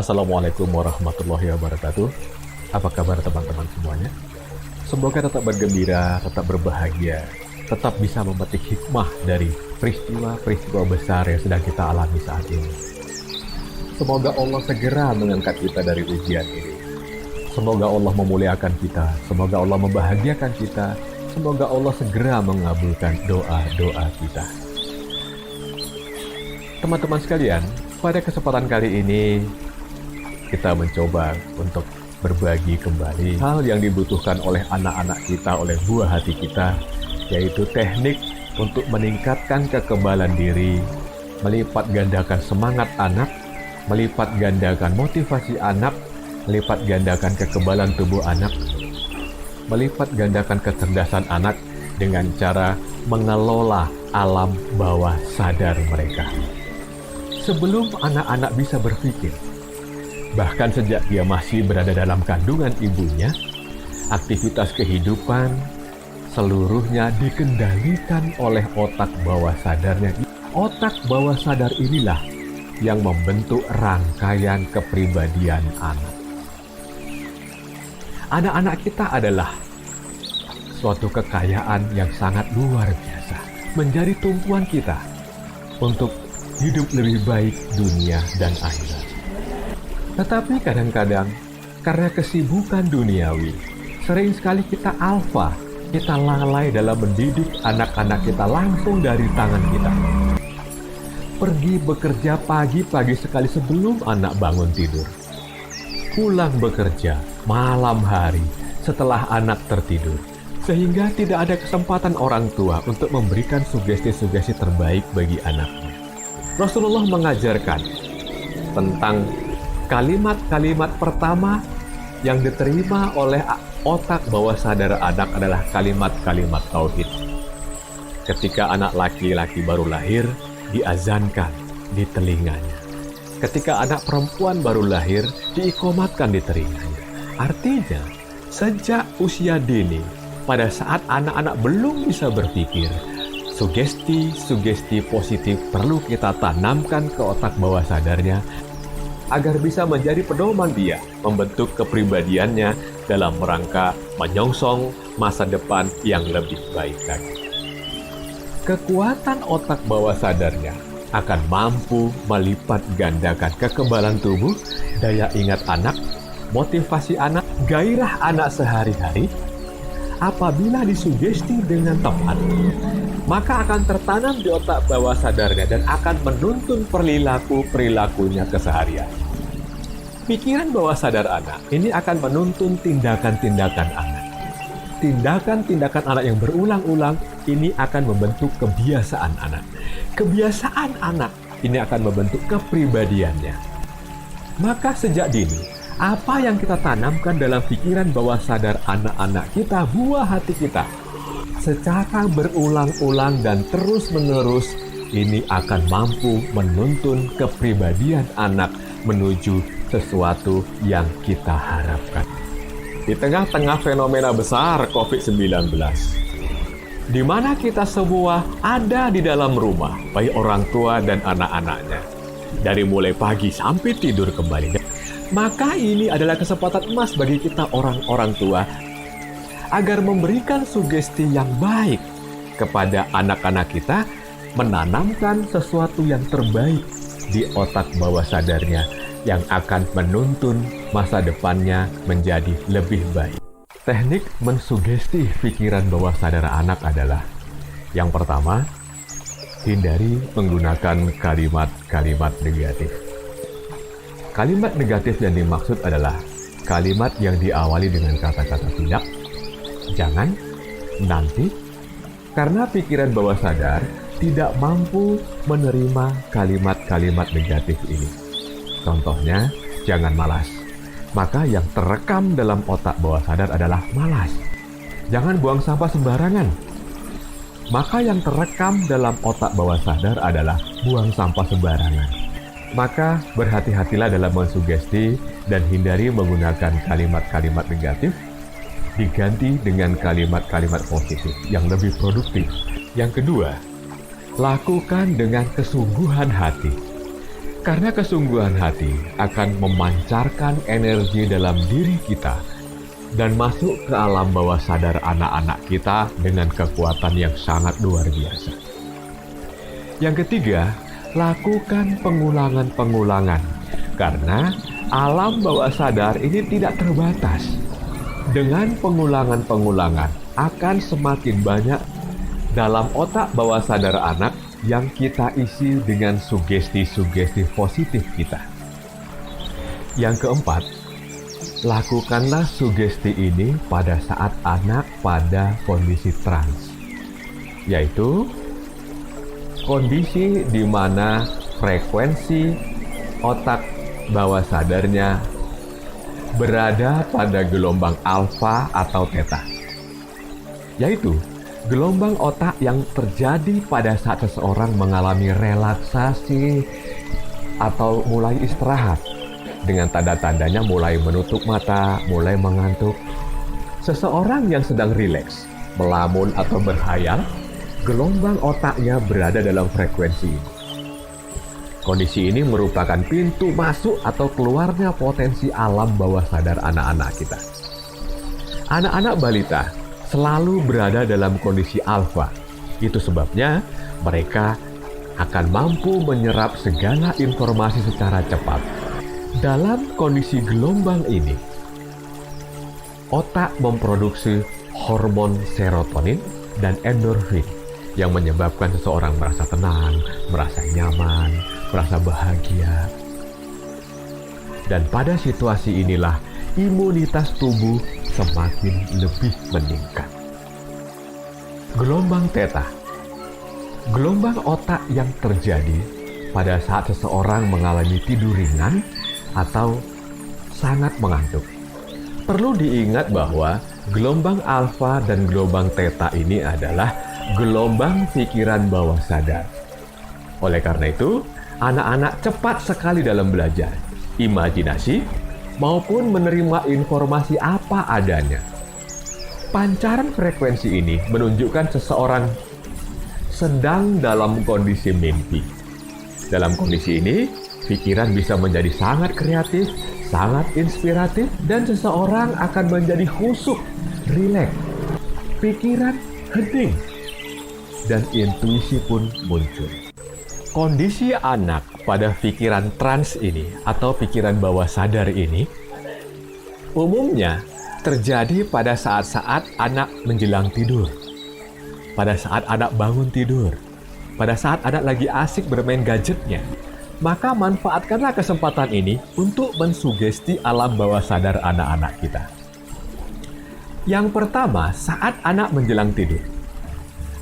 Assalamualaikum warahmatullahi wabarakatuh. Apa kabar teman-teman semuanya? Semoga tetap bergembira, tetap berbahagia, tetap bisa memetik hikmah dari peristiwa-peristiwa besar yang sedang kita alami saat ini. Semoga Allah segera mengangkat kita dari ujian ini. Semoga Allah memuliakan kita, semoga Allah membahagiakan kita, semoga Allah segera mengabulkan doa-doa kita. Teman-teman sekalian, pada kesempatan kali ini kita mencoba untuk berbagi kembali hal yang dibutuhkan oleh anak-anak kita, oleh buah hati kita, yaitu teknik untuk meningkatkan kekebalan diri, melipat gandakan semangat anak, melipat gandakan motivasi anak, melipat gandakan kekebalan tubuh anak, melipat gandakan kecerdasan anak dengan cara mengelola alam bawah sadar mereka. Sebelum anak-anak bisa berpikir, bahkan sejak dia masih berada dalam kandungan ibunya, aktivitas kehidupan seluruhnya dikendalikan oleh otak bawah sadarnya. Otak bawah sadar inilah yang membentuk rangkaian kepribadian anak. Anak-anak kita adalah suatu kekayaan yang sangat luar biasa, menjadi tumpuan kita untuk hidup lebih baik dunia dan akhirat. Tetapi kadang-kadang, karena kesibukan duniawi, sering sekali kita kita lalai dalam mendidik anak-anak kita langsung dari tangan kita. Pergi bekerja pagi-pagi sekali sebelum anak bangun tidur. Pulang bekerja malam hari setelah anak tertidur. Sehingga tidak ada kesempatan orang tua untuk memberikan sugesti-sugesti terbaik bagi anaknya. Rasulullah mengajarkan tentang kalimat-kalimat pertama yang diterima oleh otak bawah sadar anak adalah kalimat-kalimat tauhid. Ketika anak laki-laki baru lahir, diazankan di telinganya. Ketika anak perempuan baru lahir, diikomatkan di telinganya. Artinya, sejak usia dini, pada saat anak-anak belum bisa berpikir, sugesti-sugesti positif perlu kita tanamkan ke otak bawah sadarnya agar bisa menjadi pedoman dia membentuk kepribadiannya dalam rangka menyongsong masa depan yang lebih baik lagi. Kekuatan otak bawah sadarnya akan mampu melipat gandakan kekebalan tubuh, daya ingat anak, motivasi anak, gairah anak sehari-hari. Apabila disugesti dengan tepat, maka akan tertanam di otak bawah sadarnya dan akan menuntun perilakunya keseharian. Pikiran bawah sadar anak ini akan menuntun tindakan-tindakan anak. Tindakan-tindakan anak yang berulang-ulang ini akan membentuk kebiasaan anak. Kebiasaan anak ini akan membentuk kepribadiannya. Maka sejak dini, apa yang kita tanamkan dalam pikiran bawah sadar anak-anak kita, buah hati kita, secara berulang-ulang dan terus-menerus, ini akan mampu menuntun kepribadian anak menuju sesuatu yang kita harapkan. Di tengah-tengah fenomena besar COVID-19, di mana kita semua ada di dalam rumah, baik orang tua dan anak-anaknya, dari mulai pagi sampai tidur kembali. Maka ini adalah kesempatan emas bagi kita orang-orang tua agar memberikan sugesti yang baik kepada anak-anak kita, menanamkan sesuatu yang terbaik di otak bawah sadarnya yang akan menuntun masa depannya menjadi lebih baik. Teknik mensugesti pikiran bawah sadar anak adalah: yang pertama, hindari menggunakan kalimat-kalimat negatif. Kalimat negatif yang dimaksud adalah kalimat yang diawali dengan kata-kata tidak, jangan, nanti, karena pikiran bawah sadar tidak mampu menerima kalimat-kalimat negatif ini. Contohnya, jangan malas. Maka yang terekam dalam otak bawah sadar adalah malas. Jangan buang sampah sembarangan. Maka yang terekam dalam otak bawah sadar adalah buang sampah sembarangan. Maka berhati-hatilah dalam mensugesti dan hindari menggunakan kalimat-kalimat negatif, diganti dengan kalimat-kalimat positif yang lebih produktif. Yang kedua, lakukan dengan kesungguhan hati. Karena kesungguhan hati akan memancarkan energi dalam diri kita dan masuk ke alam bawah sadar anak-anak kita dengan kekuatan yang sangat luar biasa. Yang ketiga, lakukan pengulangan-pengulangan, karena alam bawah sadar ini tidak terbatas. Dengan pengulangan-pengulangan akan semakin banyak dalam otak bawah sadar anak yang kita isi dengan sugesti-sugesti positif kita. Yang keempat, lakukanlah sugesti ini pada saat anak pada kondisi trans, yaitu kondisi di mana frekuensi otak bawah sadarnya berada pada gelombang alfa atau theta, yaitu gelombang otak yang terjadi pada saat seseorang mengalami relaksasi atau mulai istirahat. Dengan tanda-tandanya mulai menutup mata, mulai mengantuk. Seseorang yang sedang rileks, melamun atau berhayal, gelombang otaknya berada dalam frekuensi ini. Kondisi ini merupakan pintu masuk atau keluarnya potensi alam bawah sadar anak-anak kita. Anak-anak balita selalu berada dalam kondisi alfa. Itu sebabnya mereka akan mampu menyerap segala informasi secara cepat. Dalam kondisi gelombang ini, otak memproduksi hormon serotonin dan endorfin yang menyebabkan seseorang merasa tenang, merasa nyaman, merasa bahagia. Dan pada situasi inilah imunitas tubuh semakin lebih meningkat. Gelombang theta, gelombang otak yang terjadi pada saat seseorang mengalami tidur ringan atau sangat mengantuk. Perlu diingat bahwa gelombang alfa dan gelombang theta ini adalah gelombang pikiran bawah sadar. Oleh karena itu, anak-anak cepat sekali dalam belajar, imajinasi, maupun menerima informasi apa adanya. Pancaran frekuensi ini menunjukkan seseorang sedang dalam kondisi mimpi. Dalam kondisi ini, pikiran bisa menjadi sangat kreatif, sangat inspiratif, dan seseorang akan menjadi khusyuk, rileks. Pikiran hening, dan intuisi pun muncul. Kondisi anak pada pikiran trans ini atau pikiran bawah sadar ini umumnya terjadi pada saat-saat anak menjelang tidur, pada saat anak bangun tidur, pada saat anak lagi asik bermain gadgetnya. Maka manfaatkanlah kesempatan ini untuk mensugesti alam bawah sadar anak-anak kita. Yang pertama, saat anak menjelang tidur.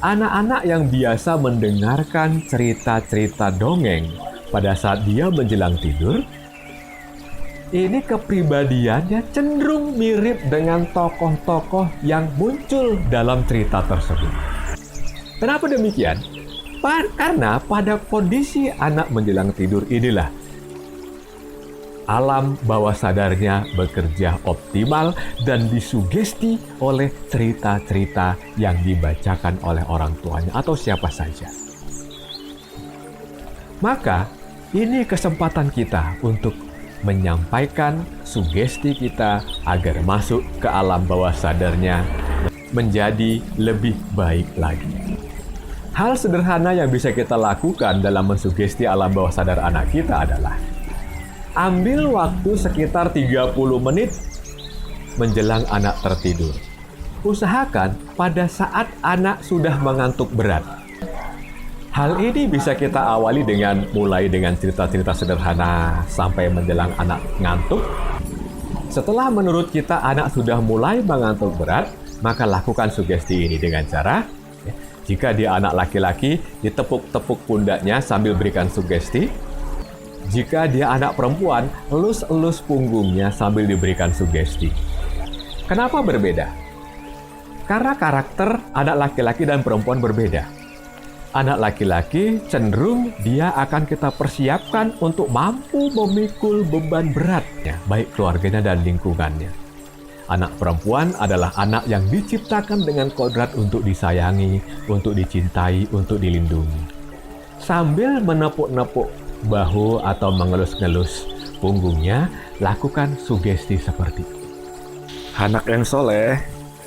Anak-anak yang biasa mendengarkan cerita-cerita dongeng pada saat dia menjelang tidur, ini kepribadiannya cenderung mirip dengan tokoh-tokoh yang muncul dalam cerita tersebut. Kenapa demikian? Karena pada kondisi anak menjelang tidur inilah alam bawah sadarnya bekerja optimal dan disugesti oleh cerita-cerita yang dibacakan oleh orang tuanya atau siapa saja. Maka ini kesempatan kita untuk menyampaikan sugesti kita agar masuk ke alam bawah sadarnya menjadi lebih baik lagi. Hal sederhana yang bisa kita lakukan dalam mensugesti alam bawah sadar anak kita adalah ambil waktu sekitar 30 menit menjelang anak tertidur. Usahakan pada saat anak sudah mengantuk berat. Hal ini bisa kita awali dengan mulai dengan cerita-cerita sederhana sampai menjelang anak ngantuk. Setelah menurut kita anak sudah mulai mengantuk berat, maka lakukan sugesti ini dengan cara jika dia anak laki-laki, ditepuk-tepuk pundaknya sambil berikan sugesti. Jika dia anak perempuan, elus-elus punggungnya sambil diberikan sugesti. Kenapa berbeda? Karena karakter anak laki-laki dan perempuan berbeda. Anak laki-laki cenderung dia akan kita persiapkan untuk mampu memikul beban beratnya, baik keluarganya dan lingkungannya. Anak perempuan adalah anak yang diciptakan dengan kodrat untuk disayangi, untuk dicintai, untuk dilindungi. Sambil menepuk-nepuk bahu atau mengelus-ngelus punggungnya, lakukan sugesti seperti ini. Anak yang soleh,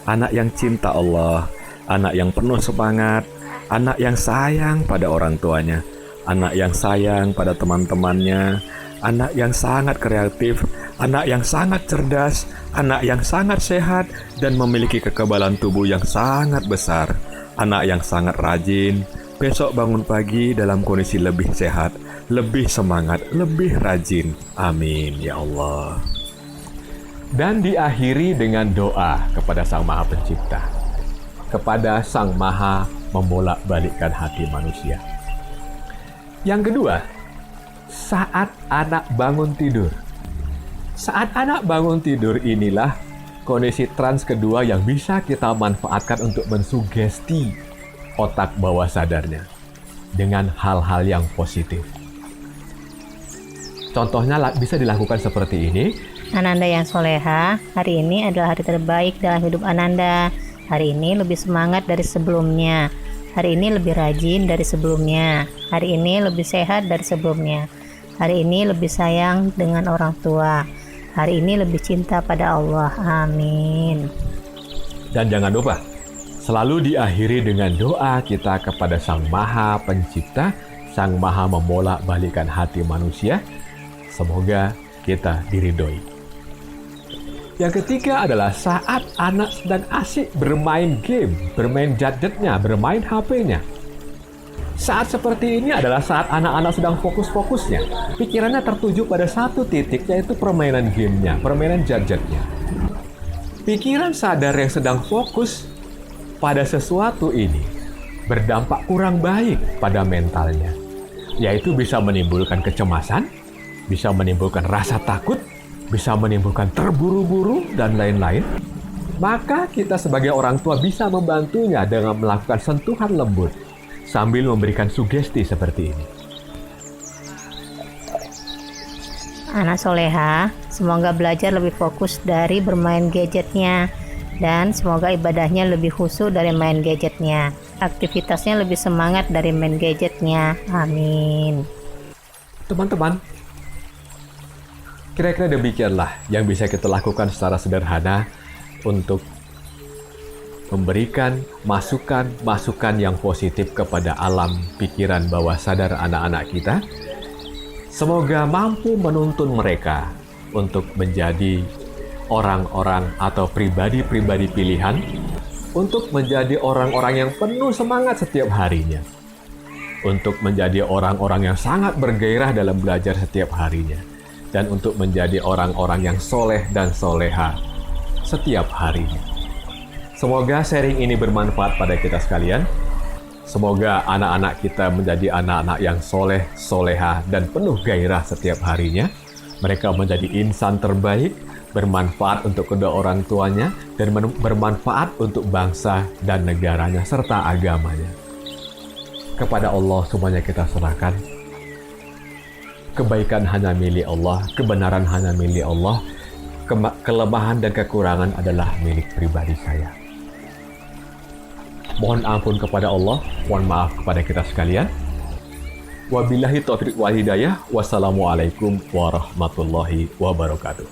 anak yang cinta Allah, anak yang penuh semangat, anak yang sayang pada orang tuanya, anak yang sayang pada teman-temannya, anak yang sangat kreatif, anak yang sangat cerdas, anak yang sangat sehat dan memiliki kekebalan tubuh yang sangat besar, anak yang sangat rajin, besok bangun pagi dalam kondisi lebih sehat, lebih semangat, lebih rajin. Amin ya Allah. Dan diakhiri dengan doa kepada Sang Maha Pencipta, kepada Sang Maha membolak-balikkan hati manusia. Yang kedua, saat anak bangun tidur. Saat anak bangun tidur inilah kondisi trans kedua yang bisa kita manfaatkan untuk mensugesti otak bawah sadarnya dengan hal-hal yang positif. Contohnya bisa dilakukan seperti ini. Ananda yang soleha, hari ini adalah hari terbaik dalam hidup Ananda. Hari ini lebih semangat dari sebelumnya. Hari ini lebih rajin dari sebelumnya. Hari ini lebih sehat dari sebelumnya. Hari ini lebih sayang dengan orang tua. Hari ini lebih cinta pada Allah. Amin. Dan jangan lupa, selalu diakhiri dengan doa kita kepada Sang Maha Pencipta, Sang Maha membolak-balikkan hati manusia. Semoga kita diridhoi. Yang ketiga adalah saat anak sedang asik bermain game, bermain gadgetnya, bermain HP-nya. Saat seperti ini adalah saat anak-anak sedang fokus-fokusnya. Pikirannya tertuju pada satu titik, yaitu permainan gamenya, permainan gadgetnya. Pikiran sadar yang sedang fokus pada sesuatu ini berdampak kurang baik pada mentalnya, yaitu bisa menimbulkan kecemasan, bisa menimbulkan rasa takut, bisa menimbulkan terburu-buru, dan lain-lain. Maka kita sebagai orang tua bisa membantunya dengan melakukan sentuhan lembut sambil memberikan sugesti seperti ini. Anak soleha, semoga belajar lebih fokus dari bermain gadgetnya, dan semoga ibadahnya lebih khusyuk dari main gadgetnya. Aktivitasnya lebih semangat dari main gadgetnya. Amin. Teman-teman, kira-kira demikianlah yang bisa kita lakukan secara sederhana untuk memberikan masukan-masukan yang positif kepada alam pikiran bawah sadar anak-anak kita. Semoga mampu menuntun mereka untuk menjadi orang-orang atau pribadi-pribadi pilihan, untuk menjadi orang-orang yang penuh semangat setiap harinya, untuk menjadi orang-orang yang sangat bergairah dalam belajar setiap harinya, dan untuk menjadi orang-orang yang soleh dan soleha setiap harinya. Semoga sharing ini bermanfaat pada kita sekalian. Semoga anak-anak kita menjadi anak-anak yang soleh, soleha, dan penuh gairah setiap harinya. Mereka menjadi insan terbaik, bermanfaat untuk kedua orang tuanya, dan bermanfaat untuk bangsa dan negaranya serta agamanya. Kepada Allah semuanya kita serahkan. Kebaikan hanya milik Allah, kebenaran hanya milik Allah, kelemahan dan kekurangan adalah milik pribadi saya. Mohon ampun kepada Allah, mohon maaf kepada kita sekalian. Wabillahi taufiq wal hidayah. Wassalamualaikum warahmatullahi wabarakatuh.